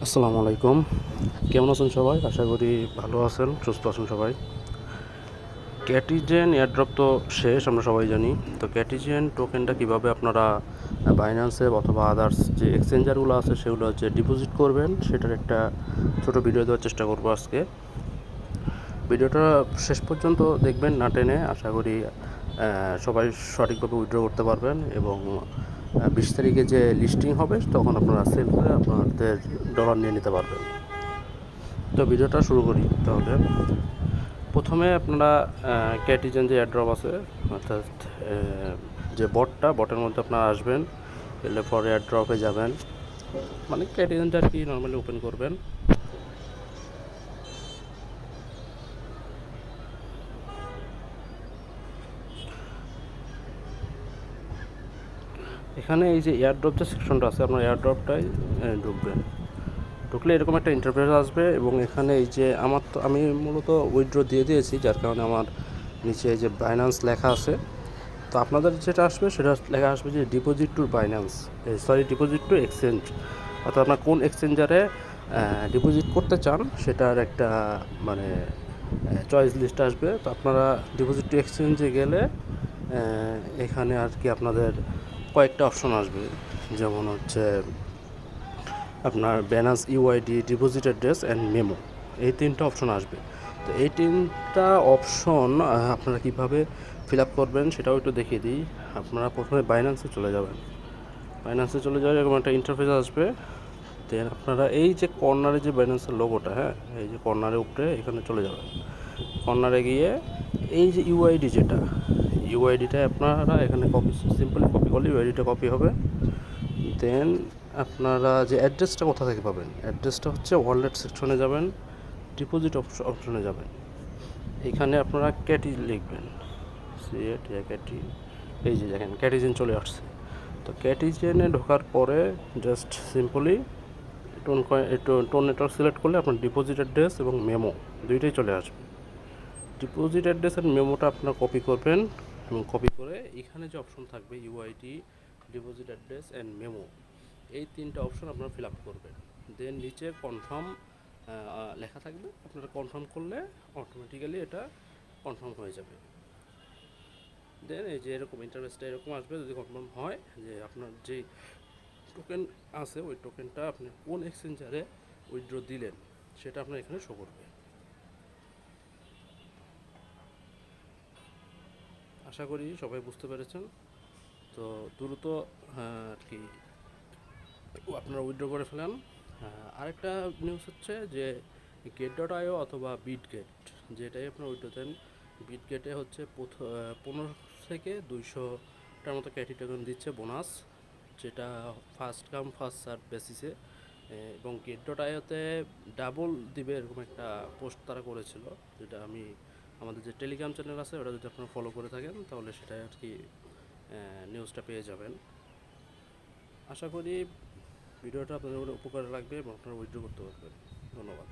আসসালামু আলাইকুম। কেমন আছেন সবাই? আশা করি ভালো আছেন, সুস্থ আছেন সবাই। ক্যাটিজেন এয়ারড্রপ তো শেষ, আমরা সবাই জানি। তো ক্যাটিজেন টোকেনটা কিভাবে আপনারা বাইন্যান্সে অথবা আদার্স যে এক্সচেঞ্জারগুলো আছে সেগুলো হচ্ছে ডিপোজিট করবেন, সেটার একটা ছোট ভিডিও দেওয়ার চেষ্টা করবো আজকে। ভিডিওটা শেষ পর্যন্ত দেখবেন না টেনে। আশা করি সবাই সঠিকভাবে উইথড্র করতে পারবেন এবং 20 তারিখে যে লিস্টিং হবে তখন আপনারা সেল করে আপনাদের ডলার নিয়ে নিতে পারবেন। তো ভিডিওটা শুরু করি তাহলে। প্রথমে আপনারা ক্যাটিজেন যে এয়ারড্রপ আছে, অর্থাৎ যে বটের মধ্যে আপনারা আসবেন, এলে পরে এয়ারড্রপে যাবেন, মানে ক্যাটিজেনটা আর কি নর্মালি ওপেন করবেন। এখানে এই যে এয়ারড্রপ যে সেকশনটা আছে, আপনার এয়ারড্রপটাই ঢুকবেন। ঢুকলে এরকম একটা ইন্টারফেস আসবে এবং এখানে এই যে আমি মূলত উইথড্র দিয়ে দিয়েছি, যার কারণে আমার নিচে যে বাইন্যান্স লেখা আছে। তো আপনাদের যেটা আসবে সেটা লেখা আসবে যে deposit two Binance, deposit two exchange, অর্থাৎ আপনার কোন এক্সচেঞ্জারে ডিপোজিট করতে চান সেটার একটা মানে চয়েস লিস্ট আসবে। তো আপনারা ডিপোজিট টু এক্সচেঞ্জে গেলে এখানে আর কি আপনাদের কয়েকটা অপশন আসবে, যেমন হচ্ছে আপনার balance UID, deposit address and memo, এই তিনটা অপশন আসবে। তো এই তিনটা অপশন আপনারা কীভাবে ফিল আপ করবেন সেটাও একটু দেখিয়ে দিই। আপনারা প্রথমে বাইন্যান্সে চলে যাবেন। বাইন্যান্সে চলে যাওয়ার এরকম একটা ইন্টারফেস আসবে। দেন আপনারা এই যে কর্নারে যে বাইন্যান্সের লোগোটা, হ্যাঁ, এই যে কর্নারের উপরে এখানে চলে যাবেন। কর্নারে গিয়ে এই যে ইউআইডি, যেটা ইউআইডিটা আপনারা এখানে সিম্পলি কপি করলে ইউআইডিটা কপি হবে। দেন আপনারা যে অ্যাড্রেসটা কোথা থেকে পাবেন, অ্যাড্রেসটা হচ্ছে ওয়ালেট সেকশনে যাবেন, ডিপোজিট অপশনে যাবেন। এখানে আপনারা ক্যাটি লিখবেন, ক্যাটি, এই যে দেখেন ক্যাটিজেন চলে আসছে। তো ক্যাটিজেনে ঢোকার পরে just simply tone network select করলে আপনার ডিপোজিট অ্যাড্রেস এবং মেমো দুইটাই চলে আসবে। ডিপোজিট অ্যাড্রেস আর মেমোটা আপনারা কপি করবেন এবং কপি করে এখানে যে অপশন থাকবে UID, deposit address and memo, এই তিনটা অপশন আপনারা ফিল আপ করবেন। দেন নিচে কনফার্ম লেখা থাকবে, আপনারা কনফার্ম করলে অটোমেটিক্যালি এটা কনফার্ম হয়ে যাবে। দেন এই যে এরকম ইন্টারফেসটা এরকম আসবে। যদি কনফার্ম হয় যে আপনার যে টোকেন আছে ওই টোকেনটা আপনি কোন এক্সচেঞ্জারে উইথড্র দিলেন সেটা আপনার এখানে শো করবে। আশা করি সবাই বুঝতে পেরেছেন। তো দ্রুত আর কি আপনারা উইথড্র করে ফেলেন। আরেকটা নিউজ হচ্ছে যে গেট.io অথবা বিটগেট, যেটাই আপনার উইথড্র দেন, বিটগেটে হচ্ছে 15 থেকে 200টার মতো ক্যাটি টোকেন দিচ্ছে বোনাস, যেটা ফার্স্ট কাম ফার্স্ট সার্ভ বেসিসে। এবং গেট.ioতে ডাবল দিবে এরকম একটা পোস্ট তারা করেছিল, যেটা আমি আমাদের যে টেলিগ্রাম চ্যানেল আছে ওটা যদি আপনারা ফলো করে থাকেন তাহলে সেটাই আর কি নিউজটা পেয়ে যাবেন। আশা করি ভিডিওটা আপনাদের উপকারে লাগবে এবং আপনারা উইথড্র করতে পারবেন। ধন্যবাদ।